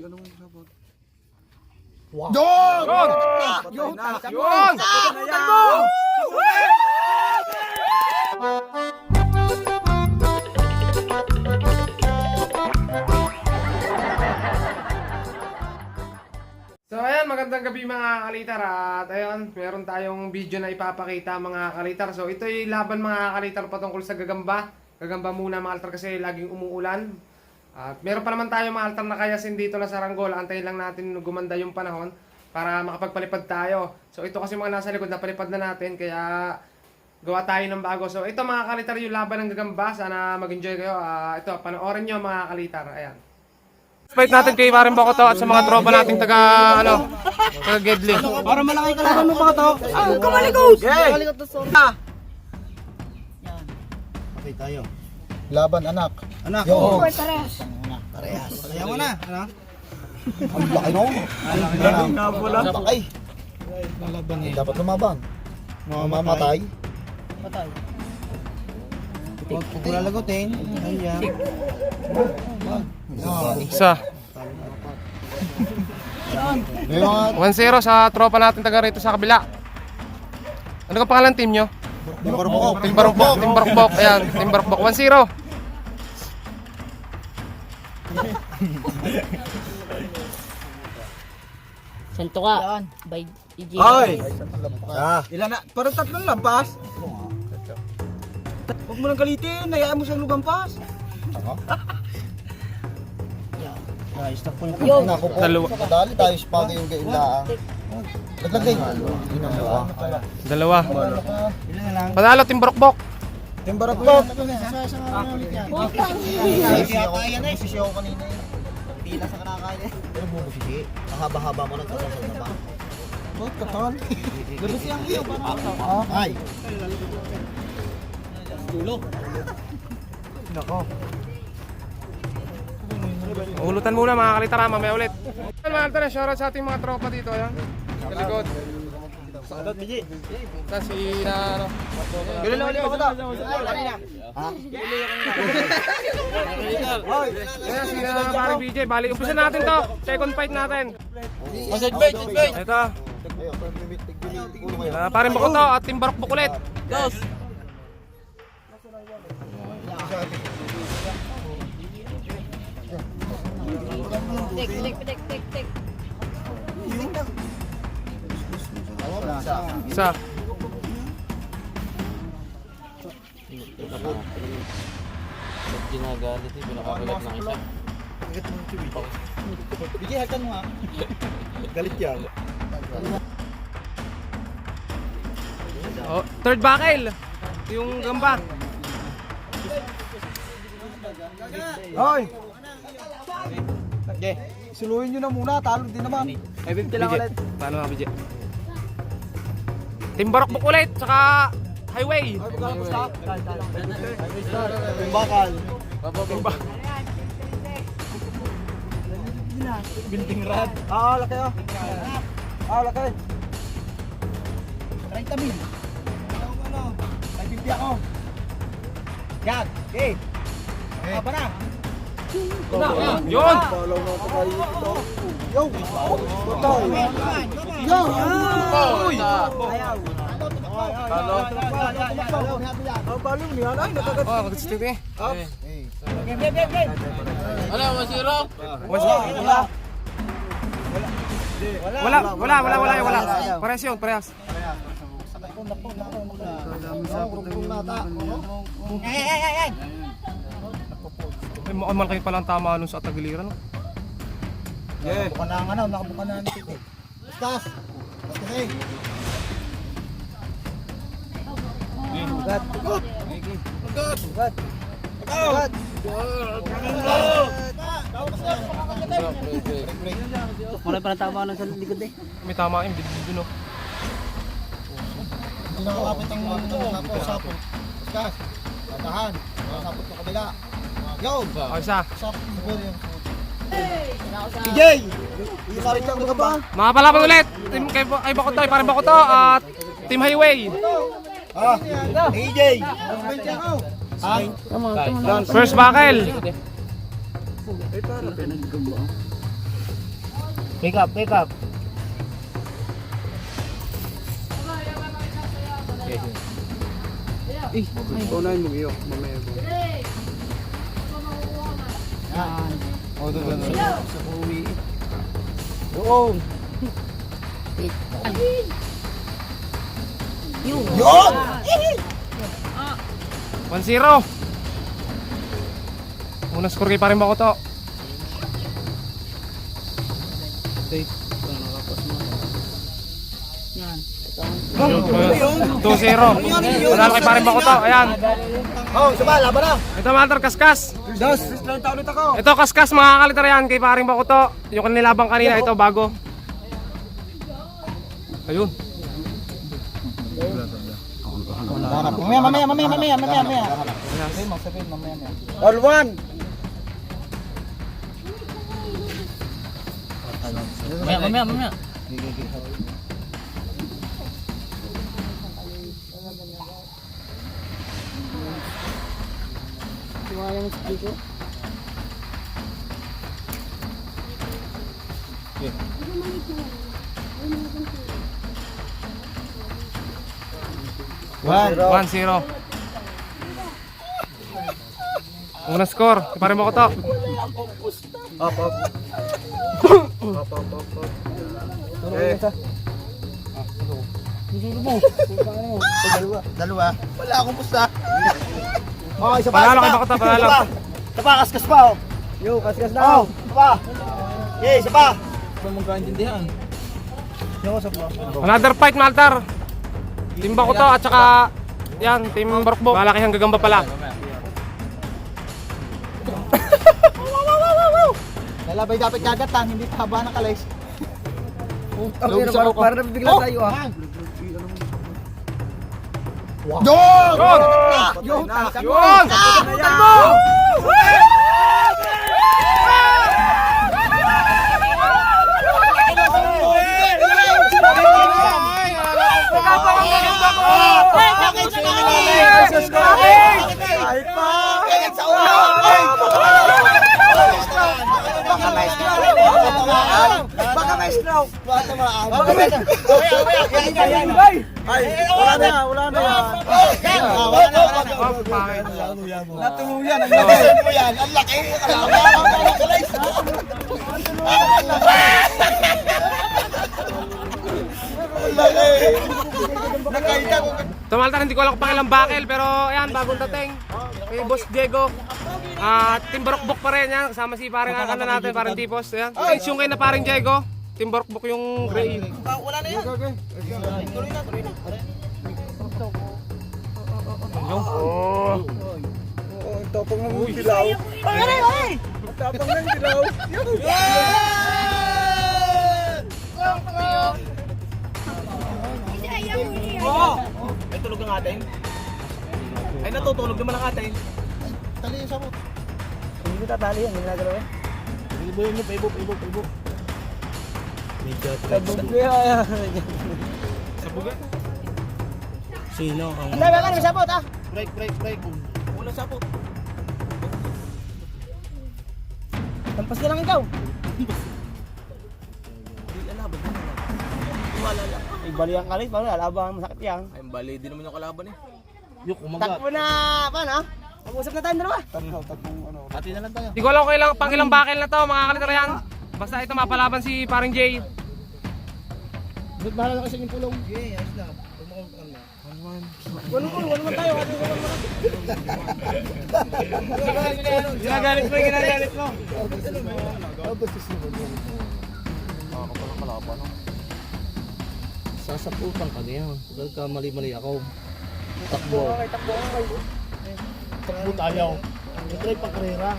Ano mong sabot? Wow! Yun! Yun! So ayan, magandang gabi mga kalitar at ayun, meron tayong video na ipapakita mga kalitar. So ito yung laban mga kalitar patungkol sa gagamba. Gagamba muna mga kalitar kasi laging umuulan. At meron pa naman tayo mga kalitar na kayasin dito na Sarangol. Antayin lang natin gumanda yung panahon para makapagpalipad tayo. So ito kasi mga nasa likod napalipad na natin kaya gawa tayo ng bago. So ito mga kalitar yung laban ng gagamba. Sana mag-enjoy kayo. Ito, panoorin nyo mga kalitar. Ayan. Fight natin kay Warren Bacoto at sa mga tropa nating taga Gedli. Para malaki kalaban mo ba ito? Kamalikos! Kamalikos to sorry. Okay tayo. Laban anak. Anak. Oo. Parehas. Kaya mo na. Ano? Ang laki no? Napula. Bakay. Lalaban eh. Dapat lumaban. Mamamatay. Patay. Huwag lalagutin. Ayan. Isa. 1-0 sa tropa natin taga rito sa kabila. Ano ka pangalan team nyo? Team Barukbok. Ayan, Team Barukbok. 1-0. Santo ka. By EJ. Ay! Ilan na? Parang tatlong lampas. Huwag mo nang galitin. Hayaan mo siyang lumampas. Stop po Yo. Dalawa. Kadali tayo sa pagay yung gailaang. Naglagay. Dalawa. Ilan na lang? Panalo Team Barukbok. Timbarak po. Sisi ako kanina eh. Pila sa kanakain eh. Pero bubusisi. Ang haba-haba mo nagkasasal na ba? Ba't katal? Gabi siyang iyo. Ay. Nako. Ulutan muna mga kalitara, mamaya ulit. Mga kalitara, shoutout sa ating mga tropa dito. Ayan. Sa likod. Sakadot, Miji. Sa si na ano. Gano'n lang ulit ako to. Ayan si na paring BJ. Bali, umpisa natin to. Second fight natin. Ito. Paring Bacoto at Team Barukbok ulit. Tik. Isa. Ginagalit eh, pinakakulat ng isa. Bigay, hakan mo ha. Galit yan. Oh, third buckle. Yung gamba. Hoy! Okay. Suluhin nyo na muna, talo din naman. May 50 lang BJ. ulit. Paano nga BJ? Team Barukbok ulit, saka highway. Bakal. Building rad. Laki oh. Laki. 30 mil. Ano? May 50 ako. Yan. Okay. Apa na? Yun! Follow mo pa kayo ito. Yo! Yo! Uy! Ayaw. Balo niya. Ay, nakagat. Oh, mag-stick eh. Ano, 1-0? Wala. Parehas yun, parehas. Ay, mukhang malaki pala ang tama nun sa tagiliran. Nakabuka na ang ano, nakabuka na ang titik. Bastas! Bastas eh! Ugat. Ugat. Wala pa tama lang sa likod eh. May tama yung dun oh. Hindi nakakapit ang sapot. Bastas! Tatahan! Sapot na kabila. Yo! O isa. Sapot siguro yung PJ! Isarit lang ka ba? Mga palaban ulit. Team kay Bacoto, parang Bacoto at Team Highway. AJ! First buckle. Pick up, pick up. Unahin mo iyo, mamaya mo. Oh, doon. Sa uwi. Doon. Yun! 1-0. Unang score kay paring Bakoto. Yan. 2-0. Panalo kay paring Bakoto. Ayan. Oh, isa ba? Laban na! Ito mga altar, kaskas. Dos, lang taon ulit ako. Ito kaskas mga kakalitar yan kay paring Bakoto. Yung kanilabang kanina, ito bago. Ayun. Mamaya. All one. Mamaya. One. 1-0. Unang score kay paring Bakoto. Up. Okay. Dalawa. Wala akong pusta. Oh, isa pa. Panalo kay Bakoto, panalo. Isa pa, kaskas pa. Oh. Yo, kaskas na. Oh, isa pa. Okay, isa pa. Kung magkaintindihan. Another fight mga altar. Team Bakoto at saka yan, Team Borokbok. Malakihang gagamba pala. Lalabay dapat kagatan, hindi pa haba ng kalays. Okay, para nabigla tayo ah. Yun! Yun! Yun! Yun! Kahit pa! Kahit sa ulo! Baka may stroke! Baka may wala na yan! Natuluyan! Ang laki mo yan! Ang laki! Ang laki! Nakaita ko! Tumaltar, hindi ko alam kung pangilang bakil pero ayan, bagong dating. Kay Boss Diego. Team Borokbok pa rin yan. Kasama si paring akala natin, paring Tipos. Ayan. Yung kay na paring Diego. Team Borokbok yung gray. Wala na yan! Tuloy na! Oh. Tapang ng dilaw. Tapang ng dilaw. Ay, tulog ang atin. Ay, natutulog naman ang atin. Tali yung sabot. Hindi ko tatali yan, hindi nagalaw eh. Ibo. Sabog ko yan. Sino ang... Ang dami ka na, may sabot ah. Break. Unang sabot. Tampas ka lang ikaw. Lalaban na. Wala lang. Ay, baliang ka rin, paano lalabang masakit yan. Ay, bali din naman yung kalaban eh. Takbo na, paano? Mag-usap na tayong dalawa. Pati na lang tayo. Hindi ko alam kung pangilang bakil na to, mga kakalitar yan. Basta ito mapalaban si paring Jay. Ba't bahala na kasi yung pulong? Okay, ayos lang. Huwag mo kong na. Walo man tayo. Ginagalit mo. Sasaputan ka niya. Huwag ka mali-mali ako. Takbo. Takbo tayo. Try pa karera.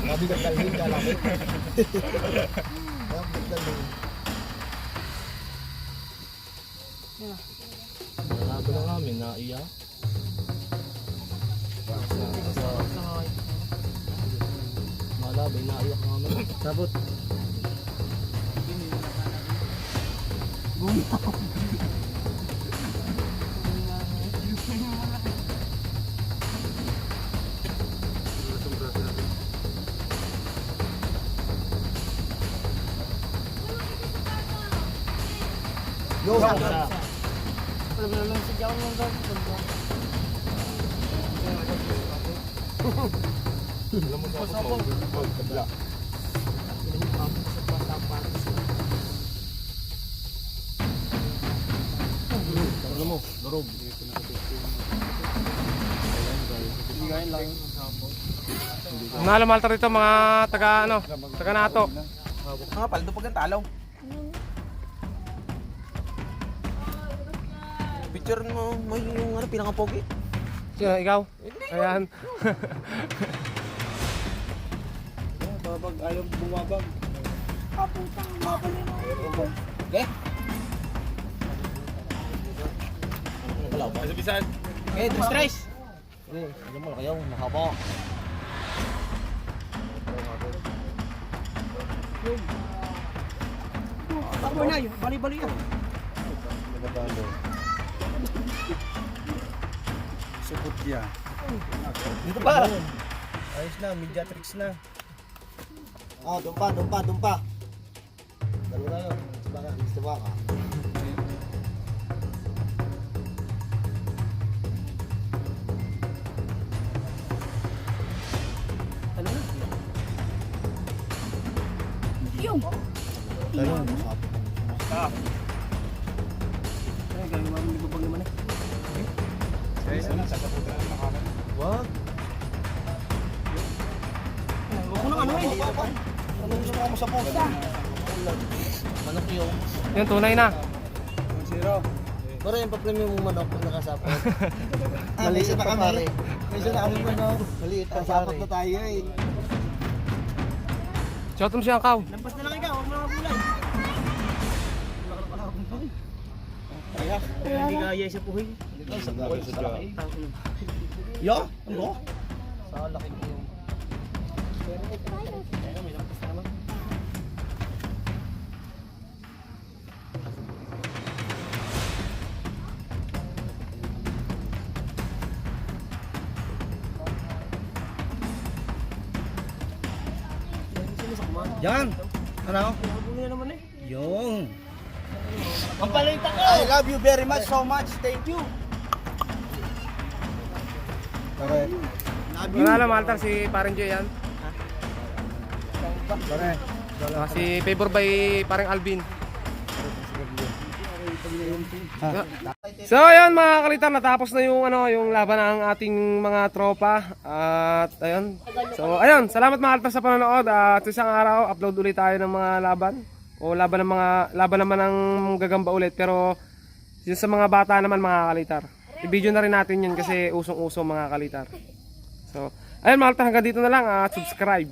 Mabigat dalhin ka lang. Malabo na kami, naiyak. Malabo, naiyak kami. Sabot. Yo. Mga alam altar dito, mga taga ano, taga NATO. Ah, paldo pag ang talaw. Picture mo yung ano, pinaka-pogi. Sino, ikaw? Ayan. Babag, ayaw bumabag. Okay? Wala ba? Sabisan. Okay, two stress. Alam mo, kayo, mahaba. Ako na yun, bali-bali yan. Supot niya. Dito pa. Ayos na, mediatrix na. Ah, dumpa. Dalo na yun. Sabaka. Talong. Ay, gawin mo ang libabag naman eh. Wag. Huwag mo nang ano eh. Ano gusto mo sa pusa? Manok yung. Yun, tunay na. Zero. Pero yung pa-premium mong manok na nakasapot. Maliit pa kami. pare. Medyo na kami ano. Maliit pa Sapat pare. na tayo eh. Shout mo siya, Kaw. Lampas na lang ikaw, huwag mo nang gulay. Hindi kaya sa puhing. Yo, ano? Sa laki mo yung. Yan. Ano? Gulay naman eh. Yung. Ang palita ko! I love you very much, so much. Thank you. Pare. Mga alam altar, si Parang Joy yan. Pare. Si Favor by Parang Alvin. So ayun mga kalitar, natapos na yung ano, yung laban ng ating mga tropa. At ayun. So ayun, salamat mga kalitar sa panonood. At isang araw upload ulit tayo ng mga laban. O laban naman ng gagamba ulit, pero yun sa mga bata naman mga kalitar. I-video na rin natin yun kasi usong-uso mga kalitar. So ayun mga kalitar, hanggang dito na lang at subscribe.